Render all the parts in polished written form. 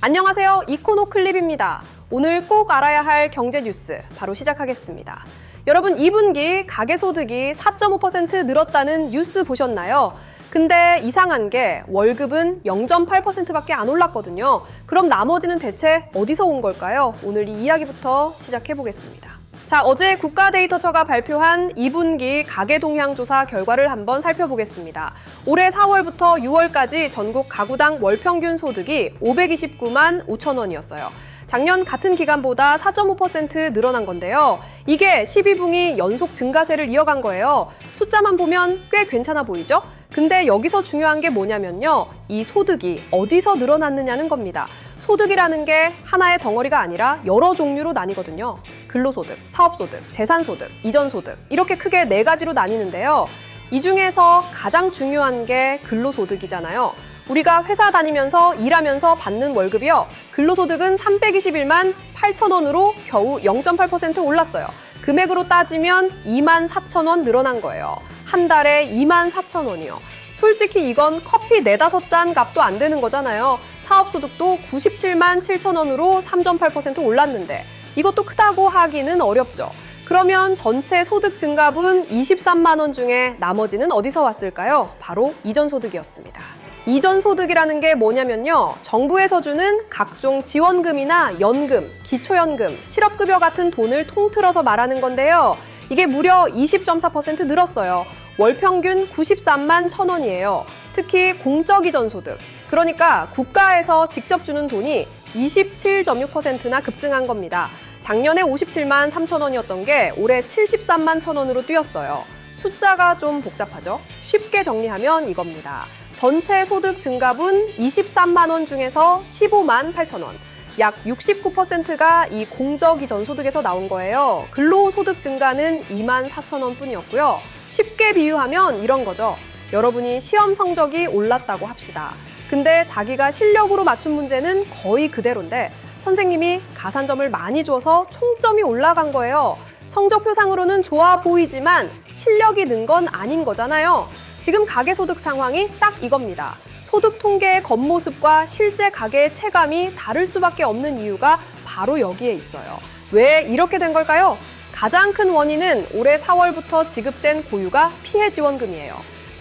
안녕하세요. 이코노클립입니다. 오늘 꼭 알아야 할 경제 뉴스 바로 시작하겠습니다. 여러분 2분기 가계소득이 4.5% 늘었다는 뉴스 보셨나요? 근데 이상한 게 월급은 0.8%밖에 안 올랐거든요. 그럼 나머지는 대체 어디서 온 걸까요? 오늘 이 이야기부터 시작해보겠습니다. 자, 어제 국가데이터처가 발표한 2분기 가계동향조사 결과를 한번 살펴보겠습니다. 올해 4월부터 6월까지 전국 가구당 월평균 소득이 529만 5천 원이었어요. 작년 같은 기간보다 4.5% 늘어난 건데요. 이게 12분기 연속 증가세를 이어간 거예요. 숫자만 보면 꽤 괜찮아 보이죠? 근데 여기서 중요한 게 뭐냐면요. 이 소득이 어디서 늘어났느냐는 겁니다. 소득이라는 게 하나의 덩어리가 아니라 여러 종류로 나뉘거든요. 근로소득, 사업소득, 재산소득, 이전소득 이렇게 크게 4가지로 나뉘는데요. 이 중에서 가장 중요한 게 근로소득이잖아요. 우리가 회사 다니면서 일하면서 받는 월급이요. 근로소득은 321만 8천 원으로 겨우 0.8% 올랐어요. 금액으로 따지면 2만 4천 원 늘어난 거예요. 한 달에 2만 4천 원이요. 솔직히 이건 커피 4-5잔 값도 안 되는 거잖아요. 사업소득도 97만 7천 원으로 3.8% 올랐는데 이것도 크다고 하기는 어렵죠. 그러면 전체 소득 증가분 23만 원 중에 나머지는 어디서 왔을까요? 바로 이전소득이었습니다. 이전소득이라는 게 뭐냐면요. 정부에서 주는 각종 지원금이나 연금, 기초연금, 실업급여 같은 돈을 통틀어서 말하는 건데요. 이게 무려 20.4% 늘었어요. 월평균 93만 1천 원이에요. 특히 공적이전소득, 그러니까 국가에서 직접 주는 돈이 27.6%나 급증한 겁니다. 작년에 57만 3천 원이었던 게 올해 73만 1천 원으로 뛰었어요. 숫자가 좀 복잡하죠? 쉽게 정리하면 이겁니다. 전체 소득 증가분 23만 원 중에서 15만 8천 원. 약 69%가 이 공적이전 소득에서 나온 거예요. 근로소득 증가는 2만 4천 원 뿐이었고요. 쉽게 비유하면 이런 거죠. 여러분이 시험 성적이 올랐다고 합시다. 근데 자기가 실력으로 맞춘 문제는 거의 그대로인데 선생님이 가산점을 많이 줘서 총점이 올라간 거예요. 성적표상으로는 좋아 보이지만 실력이 는 건 아닌 거잖아요. 지금 가계소득 상황이 딱 이겁니다. 소득 통계의 겉모습과 실제 가계의 체감이 다를 수밖에 없는 이유가 바로 여기에 있어요. 왜 이렇게 된 걸까요? 가장 큰 원인은 올해 4월부터 지급된 고유가 피해 지원금이에요.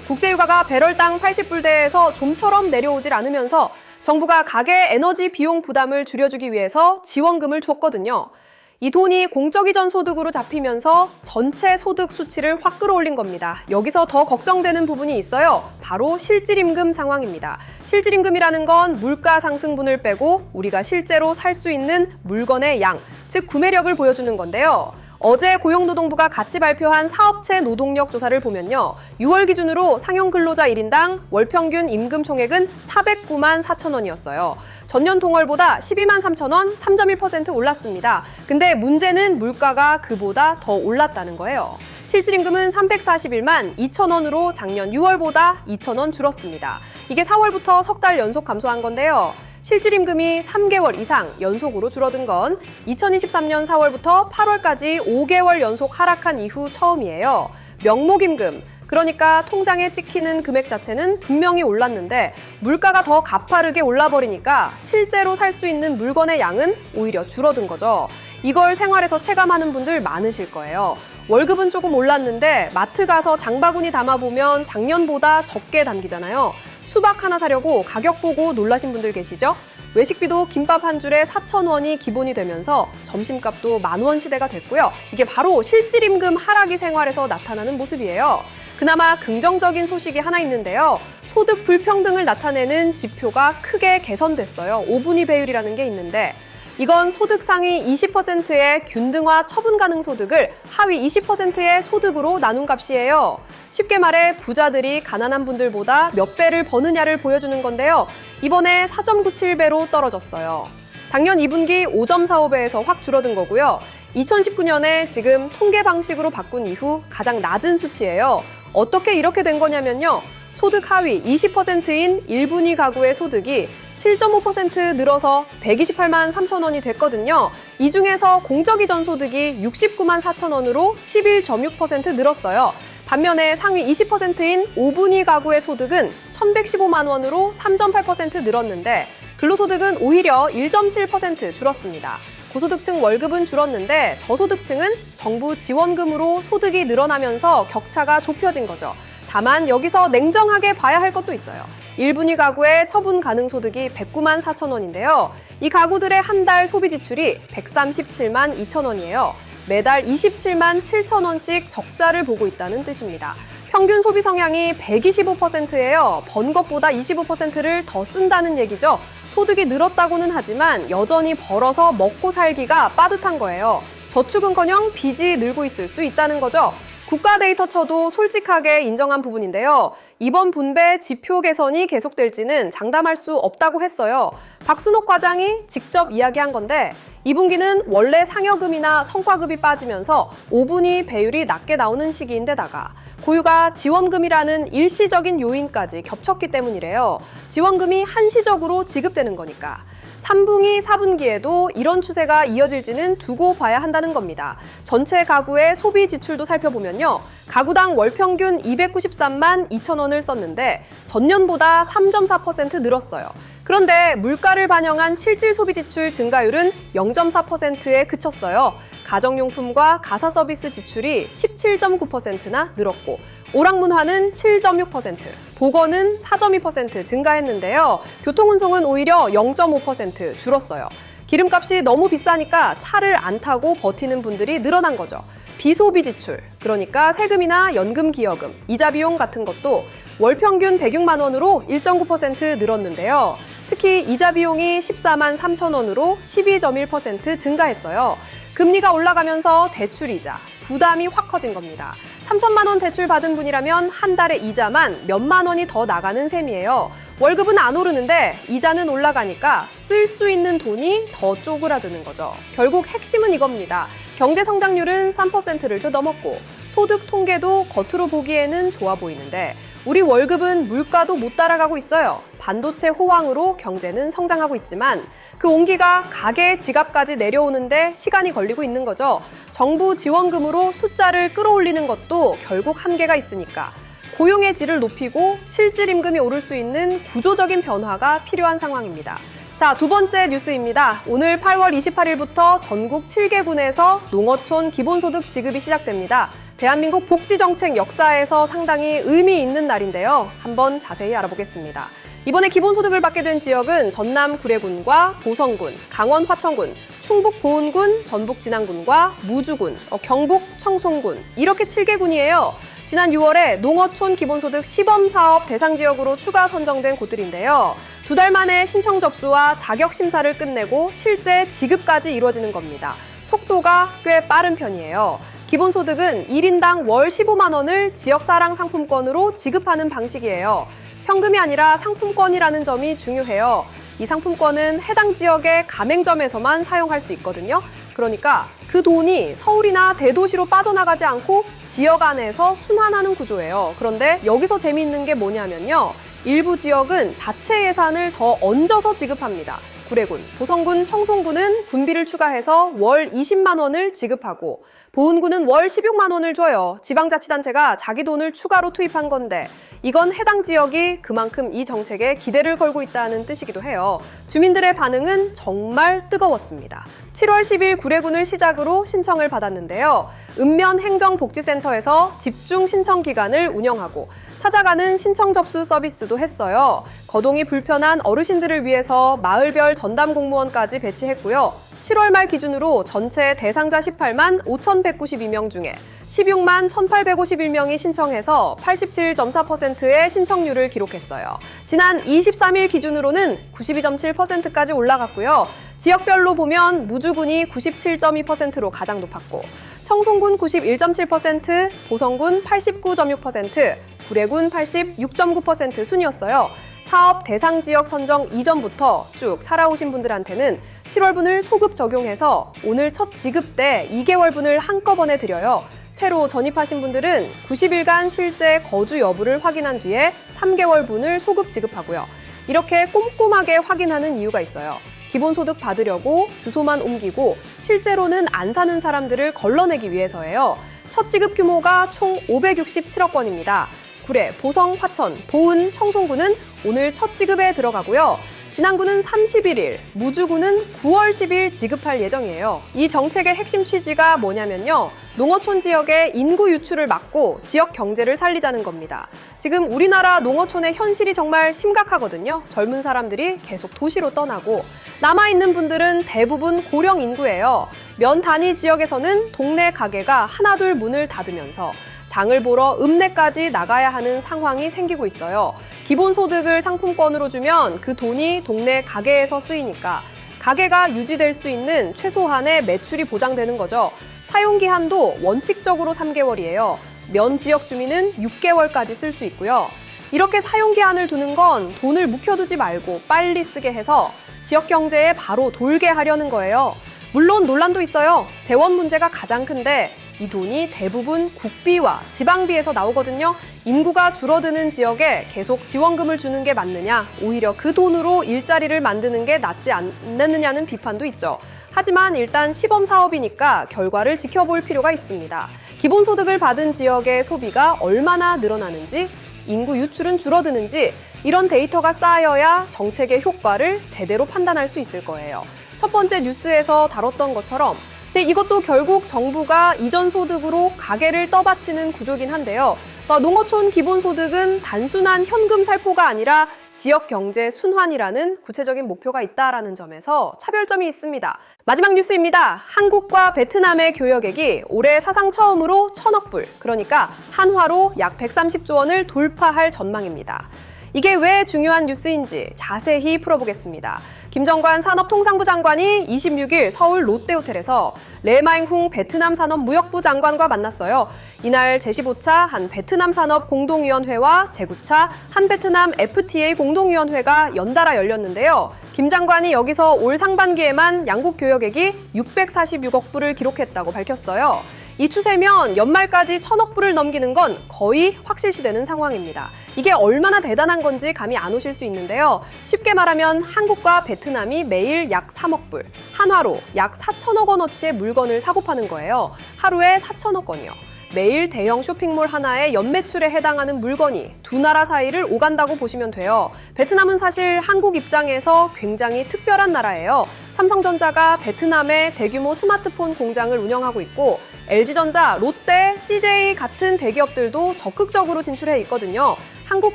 국제유가가 배럴당 80불대에서 좀처럼 내려오질 않으면서 정부가 가계 에너지 비용 부담을 줄여주기 위해서 지원금을 줬거든요. 이 돈이 공적이전 소득으로 잡히면서 전체 소득 수치를 확 끌어올린 겁니다. 여기서 더 걱정되는 부분이 있어요. 바로 실질임금 상황입니다. 실질임금이라는 건 물가 상승분을 빼고 우리가 실제로 살 수 있는 물건의 양, 즉 구매력을 보여주는 건데요. 어제 고용노동부가 같이 발표한 사업체 노동력 조사를 보면요. 6월 기준으로 상용 근로자 1인당 월평균 임금 총액은 409만 4천 원이었어요. 전년 동월보다 12만 3천 원, 3.1% 올랐습니다. 근데 문제는 물가가 그보다 더 올랐다는 거예요. 실질임금은 341만 2천 원으로 작년 6월보다 2천 원 줄었습니다. 이게 4월부터 석 달 연속 감소한 건데요. 실질임금이 3개월 이상 연속으로 줄어든 건 2023년 4월부터 8월까지 5개월 연속 하락한 이후 처음이에요. 명목임금, 그러니까 통장에 찍히는 금액 자체는 분명히 올랐는데 물가가 더 가파르게 올라버리니까 실제로 살 수 있는 물건의 양은 오히려 줄어든 거죠. 이걸 생활에서 체감하는 분들 많으실 거예요. 월급은 조금 올랐는데 마트 가서 장바구니 담아보면 작년보다 적게 담기잖아요. 수박 하나 사려고 가격 보고 놀라신 분들 계시죠? 외식비도 김밥 한 줄에 4천 원이 기본이 되면서 점심값도 10,000원 시대가 됐고요. 이게 바로 실질임금 하락이 생활에서 나타나는 모습이에요. 그나마 긍정적인 소식이 하나 있는데요. 소득 불평등을 나타내는 지표가 크게 개선됐어요. 5분위 배율이라는 게 있는데 이건 소득 상위 20%의 균등화 처분 가능 소득을 하위 20%의 소득으로 나눈 값이에요. 쉽게 말해 부자들이 가난한 분들보다 몇 배를 버느냐를 보여주는 건데요. 이번에 4.97배로 떨어졌어요. 작년 2분기 5.45배에서 확 줄어든 거고요. 2019년에 지금 통계 방식으로 바꾼 이후 가장 낮은 수치예요. 어떻게 이렇게 된 거냐면요. 소득 하위 20%인 1분위 가구의 소득이 7.5% 늘어서 128만 3천 원이 됐거든요. 이 중에서 공적이전 소득이 69만 4천 원으로 11.6% 늘었어요. 반면에 상위 20%인 5분위 가구의 소득은 1,115만 원으로 3.8% 늘었는데 근로소득은 오히려 1.7% 줄었습니다. 고소득층 월급은 줄었는데 저소득층은 정부 지원금으로 소득이 늘어나면서 격차가 좁혀진 거죠. 다만 여기서 냉정하게 봐야 할 것도 있어요. 1분위 가구의 처분 가능 소득이 109만 4천 원인데요. 이 가구들의 한 달 소비 지출이 137만 2천 원이에요. 매달 27만 7천 원씩 적자를 보고 있다는 뜻입니다. 평균 소비 성향이 125%예요. 번 것보다 25%를 더 쓴다는 얘기죠. 소득이 늘었다고는 하지만 여전히 벌어서 먹고 살기가 빠듯한 거예요. 저축은커녕 빚이 늘고 있을 수 있다는 거죠. 국가 데이터처도 솔직하게 인정한 부분인데요. 이번 분배 지표 개선이 계속될지는 장담할 수 없다고 했어요. 박순옥 과장이 직접 이야기한 건데 2분기는 원래 상여금이나 성과급이 빠지면서 5분위 배율이 낮게 나오는 시기인데다가 고유가 지원금이라는 일시적인 요인까지 겹쳤기 때문이래요. 지원금이 한시적으로 지급되는 거니까. 3분기, 4분기에도 이런 추세가 이어질지는 두고 봐야 한다는 겁니다. 전체 가구의 소비 지출도 살펴보면요. 가구당 월 평균 293만 2천 원을 썼는데 전년보다 3.4% 늘었어요. 그런데 물가를 반영한 실질 소비 지출 증가율은 0.4%에 그쳤어요. 가정용품과 가사 서비스 지출이 17.9%나 늘었고 오락문화는 7.6%, 보건은 4.2% 증가했는데요. 교통운송은 오히려 0.5% 줄었어요. 기름값이 너무 비싸니까 차를 안 타고 버티는 분들이 늘어난 거죠. 비소비 지출, 그러니까 세금이나 연금 기여금, 이자 비용 같은 것도 월 평균 106만 원으로 1.9% 늘었는데요. 특히 이자 비용이 14만 3천 원으로 12.1% 증가했어요. 금리가 올라가면서 대출이자, 부담이 확 커진 겁니다. 3천만 원 대출 받은 분이라면 한 달에 이자만 몇만 원이 더 나가는 셈이에요. 월급은 안 오르는데 이자는 올라가니까 쓸 수 있는 돈이 더 쪼그라드는 거죠. 결국 핵심은 이겁니다. 경제 성장률은 3%를 넘었고 소득 통계도 겉으로 보기에는 좋아 보이는데 우리 월급은 물가도 못 따라가고 있어요. 반도체 호황으로 경제는 성장하고 있지만 그 온기가 가계 지갑까지 내려오는데 시간이 걸리고 있는 거죠. 정부 지원금으로 숫자를 끌어올리는 것도 결국 한계가 있으니까 고용의 질을 높이고 실질 임금이 오를 수 있는 구조적인 변화가 필요한 상황입니다. 자, 두 번째 뉴스입니다. 오늘 8월 28일부터 전국 7개군에서 농어촌 기본소득 지급이 시작됩니다. 대한민국 복지정책 역사에서 상당히 의미 있는 날인데요. 한번 자세히 알아보겠습니다. 이번에 기본소득을 받게 된 지역은 전남 구례군과 보성군, 강원 화천군, 충북 보은군, 전북 진안군과 무주군, 경북 청송군 이렇게 7개군이에요. 지난 6월에 농어촌 기본소득 시범사업 대상지역으로 추가 선정된 곳들인데요. 2달 만에 신청 접수와 자격 심사를 끝내고 실제 지급까지 이루어지는 겁니다. 속도가 꽤 빠른 편이에요. 기본소득은 1인당 월 15만 원을 지역사랑 상품권으로 지급하는 방식이에요. 현금이 아니라 상품권이라는 점이 중요해요. 이 상품권은 해당 지역의 가맹점에서만 사용할 수 있거든요. 그러니까 그 돈이 서울이나 대도시로 빠져나가지 않고 지역 안에서 순환하는 구조예요. 그런데 여기서 재미있는 게 뭐냐면요. 일부 지역은 자체 예산을 더 얹어서 지급합니다. 구례군, 보성군, 청송군은 군비를 추가해서 월 20만 원을 지급하고 보은군은 월 16만 원을 줘요. 지방자치단체가 자기 돈을 추가로 투입한 건데 이건 해당 지역이 그만큼 이 정책에 기대를 걸고 있다는 뜻이기도 해요. 주민들의 반응은 정말 뜨거웠습니다. 7월 10일 구례군을 시작으로 신청을 받았는데요. 읍면행정복지센터에서 집중 신청 기간을 운영하고 찾아가는 신청 접수 서비스도 했어요. 거동이 불편한 어르신들을 위해서 마을별 전담 공무원까지 배치했고요. 7월 말 기준으로 전체 대상자 18만 5,192명 중에 16만 1,851명이 신청해서 87.4%의 신청률을 기록했어요. 지난 23일 기준으로는 92.7%까지 올라갔고요. 지역별로 보면 무주군이 97.2%로 가장 높았고 청송군 91.7%, 보성군 89.6%, 구례군 86.9% 순이었어요. 사업 대상 지역 선정 이전부터 쭉 살아오신 분들한테는 7월분을 소급 적용해서 오늘 첫 지급 때 2개월분을 한꺼번에 드려요. 새로 전입하신 분들은 90일간 실제 거주 여부를 확인한 뒤에 3개월분을 소급 지급하고요. 이렇게 꼼꼼하게 확인하는 이유가 있어요. 기본소득 받으려고 주소만 옮기고 실제로는 안 사는 사람들을 걸러내기 위해서예요. 첫 지급 규모가 총 567억 원입니다. 구례, 보성, 화천, 보은, 청송군은 오늘 첫 지급에 들어가고요. 진안구는 31일, 무주구는 9월 10일 지급할 예정이에요. 이 정책의 핵심 취지가 뭐냐면요. 농어촌 지역의 인구 유출을 막고 지역 경제를 살리자는 겁니다. 지금 우리나라 농어촌의 현실이 정말 심각하거든요. 젊은 사람들이 계속 도시로 떠나고 남아있는 분들은 대부분 고령 인구예요. 면 단위 지역에서는 동네 가게가 하나둘 문을 닫으면서 장을 보러 읍내까지 나가야 하는 상황이 생기고 있어요. 기본소득을 상품권으로 주면 그 돈이 동네 가게에서 쓰이니까 가게가 유지될 수 있는 최소한의 매출이 보장되는 거죠. 사용기한도 원칙적으로 3개월이에요. 면 지역 주민은 6개월까지 쓸 수 있고요. 이렇게 사용기한을 두는 건 돈을 묵혀두지 말고 빨리 쓰게 해서 지역 경제에 바로 돌게 하려는 거예요. 물론 논란도 있어요. 재원 문제가 가장 큰데 이 돈이 대부분 국비와 지방비에서 나오거든요. 인구가 줄어드는 지역에 계속 지원금을 주는 게 맞느냐, 오히려 그 돈으로 일자리를 만드는 게 낫지 않느냐는 비판도 있죠. 하지만 일단 시범 사업이니까 결과를 지켜볼 필요가 있습니다. 기본소득을 받은 지역의 소비가 얼마나 늘어나는지, 인구 유출은 줄어드는지 이런 데이터가 쌓여야 정책의 효과를 제대로 판단할 수 있을 거예요. 첫 번째 뉴스에서 다뤘던 것처럼 근데 이것도 결국 정부가 이전 소득으로 가게를 떠받치는 구조긴 한데요. 농어촌 기본소득은 단순한 현금 살포가 아니라 지역 경제 순환이라는 구체적인 목표가 있다라는 점에서 차별점이 있습니다. 마지막 뉴스입니다. 한국과 베트남의 교역액이 올해 사상 처음으로 1,000억 불, 그러니까 한화로 약 130조 원을 돌파할 전망입니다. 이게 왜 중요한 뉴스인지 자세히 풀어보겠습니다. 김정관 산업통상부 장관이 26일 서울 롯데호텔에서 레마잉훈 베트남 산업무역부 장관과 만났어요. 이날 제15차 한 베트남 산업 공동위원회와 제9차 한 베트남 FTA 공동위원회가 연달아 열렸는데요. 김 장관이 여기서 올 상반기에만 양국 교역액이 646억 불을 기록했다고 밝혔어요. 이 추세면 연말까지 1,000억 불을 넘기는 건 거의 확실시되는 상황입니다. 이게 얼마나 대단한 건지 감이 안 오실 수 있는데요. 쉽게 말하면 한국과 베트남이 매일 약 3억 불, 한화로 약 4천억 원어치의 물건을 사고 파는 거예요. 하루에 4천억 원이요. 매일 대형 쇼핑몰 하나의 연매출에 해당하는 물건이 두 나라 사이를 오간다고 보시면 돼요. 베트남은 사실 한국 입장에서 굉장히 특별한 나라예요. 삼성전자가 베트남에 대규모 스마트폰 공장을 운영하고 있고 LG전자, 롯데, CJ 같은 대기업들도 적극적으로 진출해 있거든요. 한국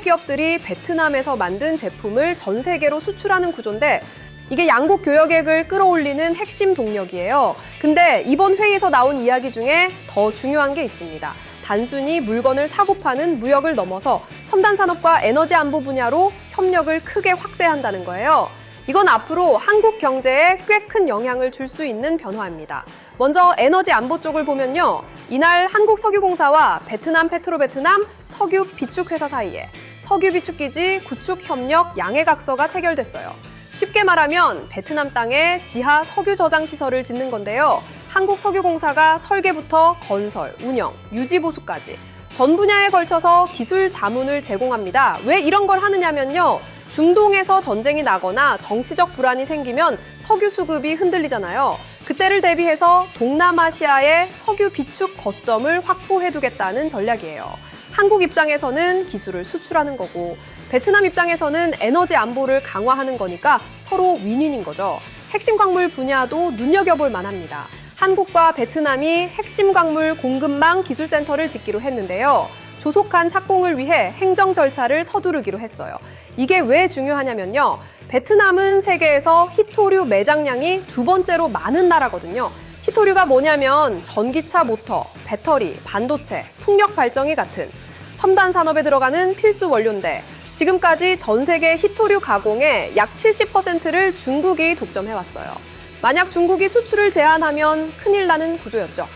기업들이 베트남에서 만든 제품을 전 세계로 수출하는 구조인데 이게 양국 교역액을 끌어올리는 핵심 동력이에요. 근데 이번 회의에서 나온 이야기 중에 더 중요한 게 있습니다. 단순히 물건을 사고 파는 무역을 넘어서 첨단 산업과 에너지 안보 분야로 협력을 크게 확대한다는 거예요. 이건 앞으로 한국 경제에 꽤 큰 영향을 줄 수 있는 변화입니다. 먼저 에너지 안보 쪽을 보면요. 이날 한국석유공사와 베트남 페트로베트남 석유 비축회사 사이에 석유 비축기지 구축 협력 양해각서가 체결됐어요. 쉽게 말하면 베트남 땅에 지하 석유 저장 시설을 짓는 건데요. 한국석유공사가 설계부터 건설, 운영, 유지 보수까지 전 분야에 걸쳐서 기술 자문을 제공합니다. 왜 이런 걸 하느냐면요. 중동에서 전쟁이 나거나 정치적 불안이 생기면 석유 수급이 흔들리잖아요. 그때를 대비해서 동남아시아의 석유 비축 거점을 확보해두겠다는 전략이에요. 한국 입장에서는 기술을 수출하는 거고 베트남 입장에서는 에너지 안보를 강화하는 거니까 서로 윈윈인 거죠. 핵심 광물 분야도 눈여겨볼 만합니다. 한국과 베트남이 핵심 광물 공급망 기술센터를 짓기로 했는데요. 조속한 착공을 위해 행정 절차를 서두르기로 했어요. 이게 왜 중요하냐면요. 베트남은 세계에서 히토류 매장량이 두 번째로 많은 나라거든요. 히토류가 뭐냐면 전기차 모터, 배터리, 반도체, 풍력 발전기 같은 첨단 산업에 들어가는 필수 원료인데 지금까지 전 세계 히토류 가공의 약 70%를 중국이 독점해왔어요. 만약 중국이 수출을 제한하면 큰일 나는 구조였죠.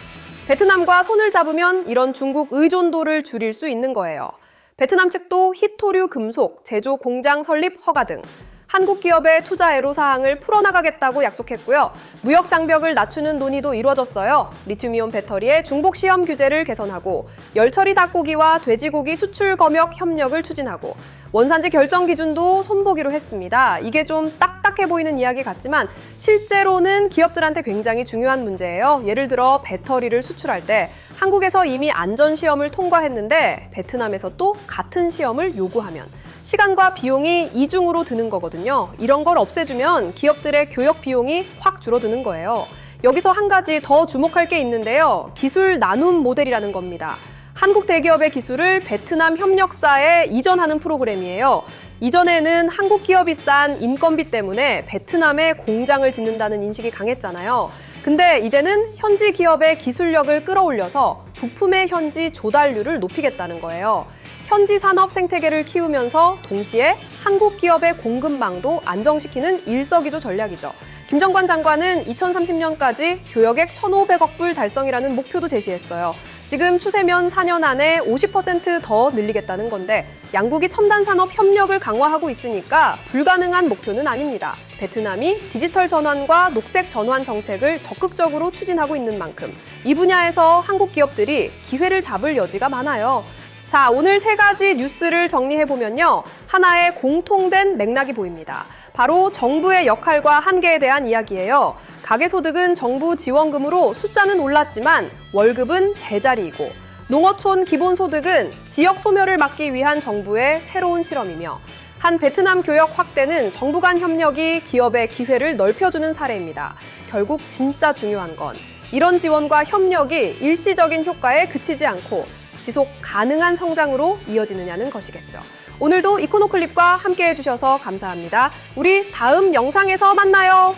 베트남과 손을 잡으면 이런 중국 의존도를 줄일 수 있는 거예요. 베트남 측도 히토류 금속, 제조 공장 설립 허가 등 한국 기업의 투자 애로사항을 풀어나가겠다고 약속했고요. 무역 장벽을 낮추는 논의도 이루어졌어요. 리튬이온 배터리의 중복 시험 규제를 개선하고 열처리 닭고기와 돼지고기 수출 검역 협력을 추진하고 원산지 결정 기준도 손보기로 했습니다. 이게 좀 딱딱해 보이는 이야기 같지만 실제로는 기업들한테 굉장히 중요한 문제예요. 예를 들어 배터리를 수출할 때 한국에서 이미 안전 시험을 통과했는데 베트남에서 또 같은 시험을 요구하면 시간과 비용이 이중으로 드는 거거든요. 이런 걸 없애주면 기업들의 교역 비용이 확 줄어드는 거예요. 여기서 한 가지 더 주목할 게 있는데요. 기술 나눔 모델이라는 겁니다. 한국 대기업의 기술을 베트남 협력사에 이전하는 프로그램이에요. 이전에는 한국 기업이 싼 인건비 때문에 베트남에 공장을 짓는다는 인식이 강했잖아요. 근데 이제는 현지 기업의 기술력을 끌어올려서 부품의 현지 조달률을 높이겠다는 거예요. 현지 산업 생태계를 키우면서 동시에 한국 기업의 공급망도 안정시키는 일석이조 전략이죠. 김정관 장관은 2030년까지 교역액 1,500억 불 달성이라는 목표도 제시했어요. 지금 추세면 4년 안에 50%더 늘리겠다는 건데 양국이 첨단 산업 협력을 강화하고 있으니까 불가능한 목표는 아닙니다. 베트남이 디지털 전환과 녹색 전환 정책을 적극적으로 추진하고 있는 만큼 이 분야에서 한국 기업들이 기회를 잡을 여지가 많아요. 자, 오늘 세 가지 뉴스를 정리해보면요. 하나의 공통된 맥락이 보입니다. 바로 정부의 역할과 한계에 대한 이야기예요. 가계소득은 정부 지원금으로 숫자는 올랐지만 월급은 제자리이고 농어촌 기본소득은 지역 소멸을 막기 위한 정부의 새로운 실험이며 한 베트남 교역 확대는 정부 간 협력이 기업의 기회를 넓혀주는 사례입니다. 결국 진짜 중요한 건 이런 지원과 협력이 일시적인 효과에 그치지 않고 지속 가능한 성장으로 이어지느냐는 것이겠죠. 오늘도 이코노클립과 함께 해주셔서 감사합니다. 우리 다음 영상에서 만나요.